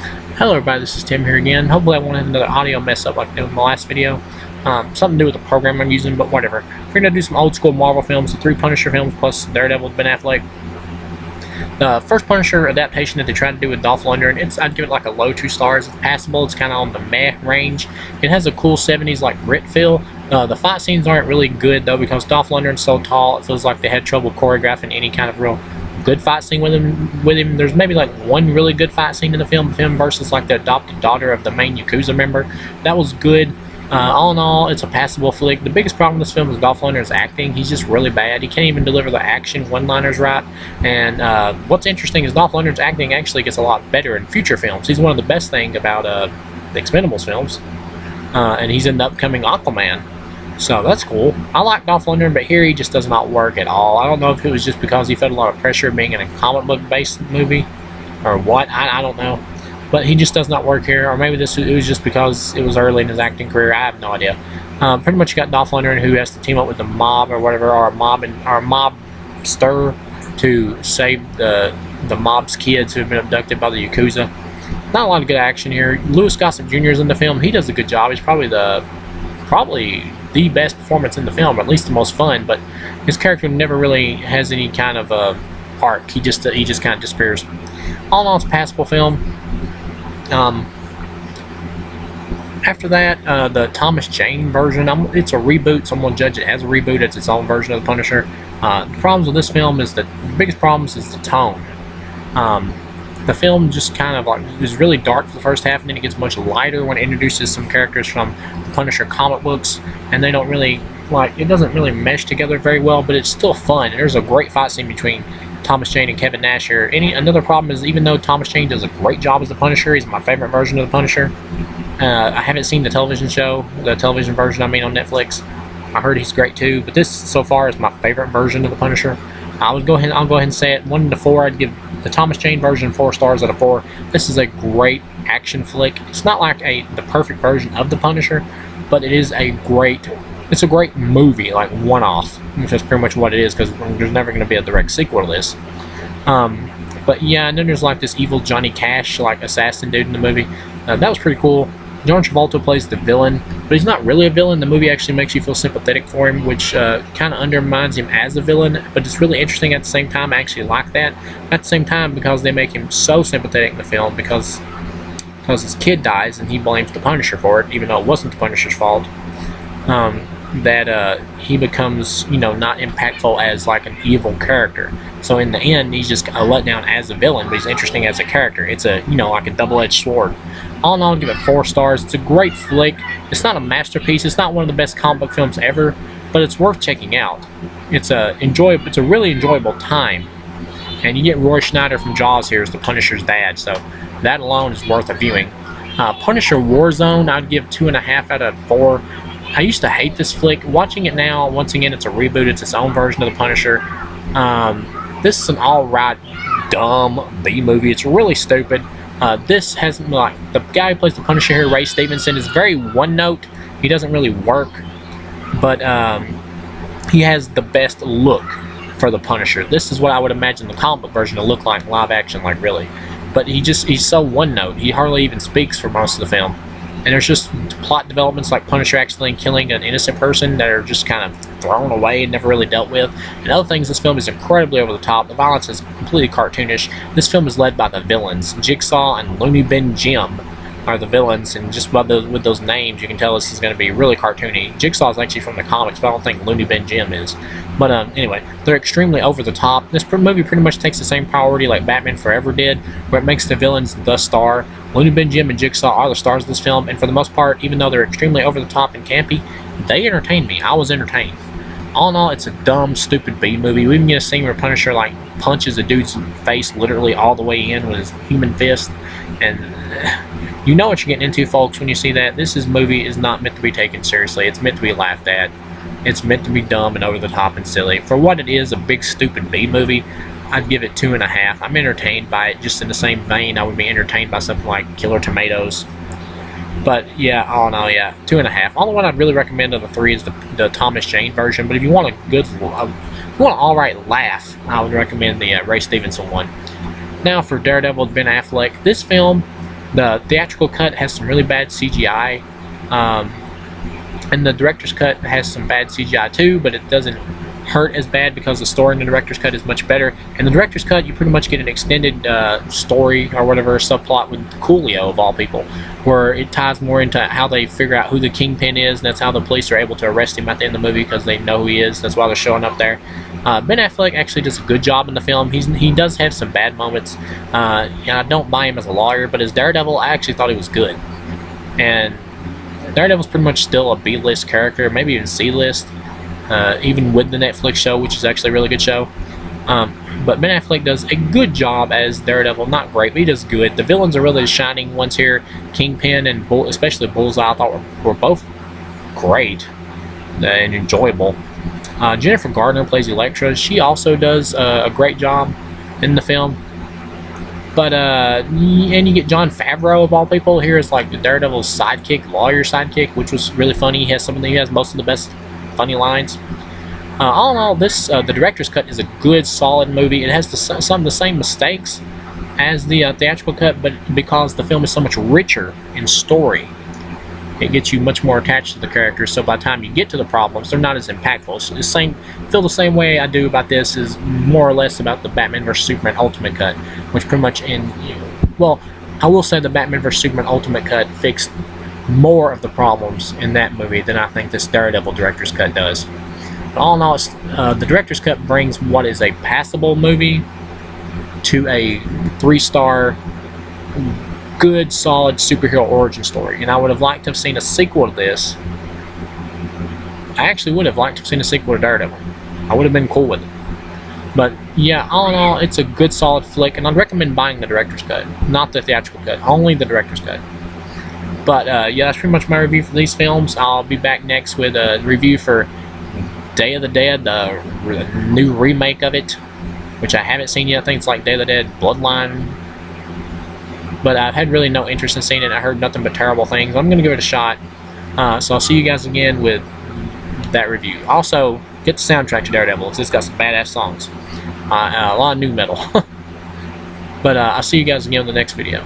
Hello everybody, this is Tim here again. Hopefully I won't have another audio mess up like I did in the last video. Something to do with the program I'm using, but whatever. We're going to do some old school Marvel films, the 3 Punisher films plus DareDevil with Ben Affleck. The first Punisher adaptation that they tried to do with Dolph Lundgren, I'd give it like a low 2 stars. It's passable, it's kind of on the meh range. It has a cool 70s like grit feel. The fight scenes aren't really good though because Dolph Lundgren's so tall, it feels like they had trouble choreographing any kind of real good fight scene with him. There's maybe like one really good fight scene in the film versus like the adopted daughter of the main Yakuza member. That was good. All in all, it's a passable flick. The biggest problem with this film is Dolph Lundgren's acting. He's just really bad. He can't even deliver the action one-liners right. And what's interesting is Dolph Lundgren's acting actually gets a lot better in future films. He's one of the best things about the Expendables films. And he's in the upcoming Aquaman. So that's cool. I like Dolph Lundgren, but here he just does not work at all. I don't know if it was just because he felt a lot of pressure being in a comic book based movie or what. I don't know. But he just does not work here. Or maybe it was just because it was early in his acting career. I have no idea. Pretty much you got Dolph Lundgren who has to team up with the mob or whatever, or a mobster to save the mob's kids who have been abducted by the Yakuza. Not a lot of good action here. Louis Gossett Jr. is in the film. He does a good job. He's probably the best performance in the film, or at least the most fun, but his character never really has any kind of arc. He just kind of disappears. All in all, it's a passable film. After that, the Thomas Jane version, it's a reboot, so I'm going to judge it as a reboot. It's its own version of the Punisher. The problems with this film is the biggest problems is the tone. The film just kind of like is really dark for the first half, and then it gets much lighter when it introduces some characters from the Punisher comic books, and they don't really it doesn't really mesh together very well, but it's still fun. And there's a great fight scene between Thomas Jane and Kevin Nash here. Another problem is even though Thomas Jane does a great job as the Punisher, he's my favorite version of the Punisher. I haven't seen the television show, the television version on Netflix. I heard he's great too, but this so far is my favorite version of the Punisher. I'll go ahead and say it. 1 to 4, I'd give the Thomas Jane version 4 stars out of 4. This is a great action flick. It's not like the perfect version of the Punisher, but it is a great movie, like one-off, which is pretty much what it is, because there's never going to be a direct sequel to this. But yeah, and then there's like this evil Johnny Cash like assassin dude in the movie. That was pretty cool. John Travolta plays the villain, but he's not really a villain. The movie actually makes you feel sympathetic for him, which kind of undermines him as a villain, but it's really interesting at the same time. I actually like that. At the same time, because they make him so sympathetic in the film because his kid dies and he blames the Punisher for it, even though it wasn't the Punisher's fault, that he becomes, not impactful as like an evil character. So in the end, he's just a letdown as a villain, but he's interesting as a character. It's a, like a double-edged sword. All in all, I'll give it 4 stars. It's a great flick. It's not a masterpiece. It's not one of the best comic book films ever, but it's worth checking out. It's a really enjoyable time. And you get Roy Schneider from Jaws here as the Punisher's dad, so that alone is worth a viewing. Punisher Warzone, I'd give 2.5 out of 4. I used to hate this flick. Watching it now, once again, it's a reboot. It's its own version of the Punisher. This is an alright, dumb B-movie. It's really stupid. This has, the guy who plays the Punisher here, Ray Stevenson, is very one-note. He doesn't really work, but he has the best look for the Punisher. This is what I would imagine the comic book version to look like live action, really. But he's so one-note. He hardly even speaks for most of the film. And there's just plot developments like Punisher accidentally killing an innocent person that are just kind of thrown away and never really dealt with. And other things, this film is incredibly over the top. The violence is completely cartoonish. This film is led by the villains. Jigsaw and Looney Bin Jim are the villains, and just with those names, you can tell this is going to be really cartoony. Jigsaw is actually from the comics, but I don't think Looney Bin Jim is. But anyway, they're extremely over the top. This movie pretty much takes the same priority like Batman Forever did, where it makes the villains the star. Looney Bin Jim and Jigsaw are the stars of this film, and for the most part, even though they're extremely over the top and campy, they entertained me. I was entertained. All in all, it's a dumb, stupid B-movie. We even get a scene where Punisher punches a dude's face literally all the way in with his human fist, and you know what you're getting into, folks, when you see that. This movie is not meant to be taken seriously. It's meant to be laughed at. It's meant to be dumb and over the top and silly. For what it is, a big, stupid B-movie, I'd give it 2.5. I'm entertained by it, just in the same vein I would be entertained by something like Killer Tomatoes. But yeah, all in all, yeah, 2.5. Only one I'd really recommend of the 3 is the Thomas Jane version. But if you want an alright laugh, I would recommend the Ray Stevenson one. Now for DareDevil with Ben Affleck. This film The theatrical cut has some really bad CGI, and the director's cut has some bad CGI too, but it doesn't hurt as bad because the story in the director's cut is much better. In the director's cut, you pretty much get an extended story or whatever subplot with Coolio, of all people, where it ties more into how they figure out who the Kingpin is, and that's how the police are able to arrest him at the end of the movie, because they know who he is. That's why they're showing up there. Ben Affleck actually does a good job in the film. He does have some bad moments. I don't buy him as a lawyer, but as Daredevil, I actually thought he was good. And Daredevil's pretty much still a B-list character, maybe even C-list. Even with the Netflix show, which is actually a really good show. But Ben Affleck does a good job as Daredevil. Not great, but he does good. The villains are really the shining ones here. Kingpin and especially Bullseye, I thought were both great and enjoyable. Jennifer Gardner plays Elektra. She also does a great job in the film. But, and you get Jon Favreau, of all people, here as like the Daredevil's sidekick, lawyer sidekick, which was really funny. He has most of the best funny lines. All in all, the director's cut is a good, solid movie. It has some of the same mistakes as the theatrical cut, but because the film is so much richer in story, it gets you much more attached to the characters. So by the time you get to the problems, they're not as impactful. So feel the same way I do about this is more or less about the Batman vs Superman Ultimate Cut, which pretty much well, I will say the Batman vs Superman Ultimate Cut fixed more of the problems in that movie than I think this Daredevil director's cut does. But all in all, the director's cut brings what is a passable movie to a 3-star, good, solid superhero origin story. And I would have liked to have seen a sequel to this. I actually would have liked to have seen a sequel to Daredevil. I would have been cool with it. But yeah, all in all, it's a good, solid flick, and I'd recommend buying the director's cut, not the theatrical cut, only the director's cut. But yeah, that's pretty much my review for these films. I'll be back next with a review for Day of the Dead, the new remake of it, which I haven't seen yet. I think it's like Day of the Dead Bloodline. But I've had really no interest in seeing it. I heard nothing but terrible things. I'm going to give it a shot. So I'll see you guys again with that review. Also, get the soundtrack to Daredevil, because it's got some badass songs. A lot of new metal. But I'll see you guys again in the next video.